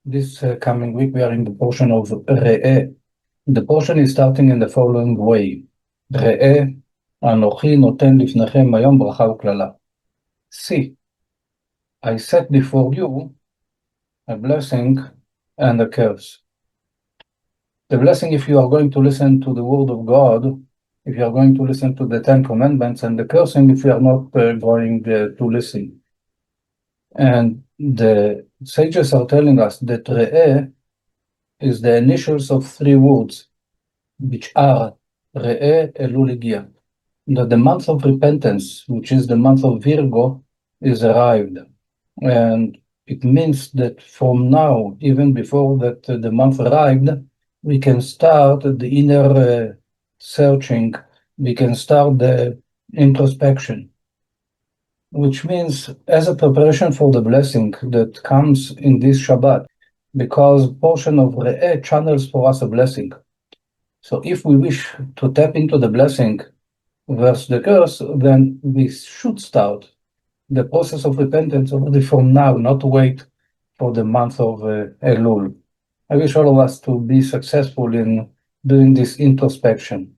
This coming week we are in the portion of Re'eh. The portion is starting in the following way. ראה, אנוכי נותן לפניכם היום ברכה וקללה. See, I set before you a blessing and a curse. The blessing if you are going to listen to the word of God, if you are going to listen to the Ten Commandments, and the cursing if you are not going to listen. And the sages are telling us that Re'eh is the initials of three words, which are Re'eh Elul Higia. That the month of repentance, which is the month of Virgo, is arrived. And it means that from now, even before that the month arrived, we can start the inner searching, we can start the introspection, which means as a preparation for the blessing that comes in this Shabbat, because portion of Re'eh channels for us a blessing. So if we wish to tap into the blessing versus the curse, then we should start the process of repentance already from now, not to wait for the month of Elul. I wish all of us to be successful in doing this introspection.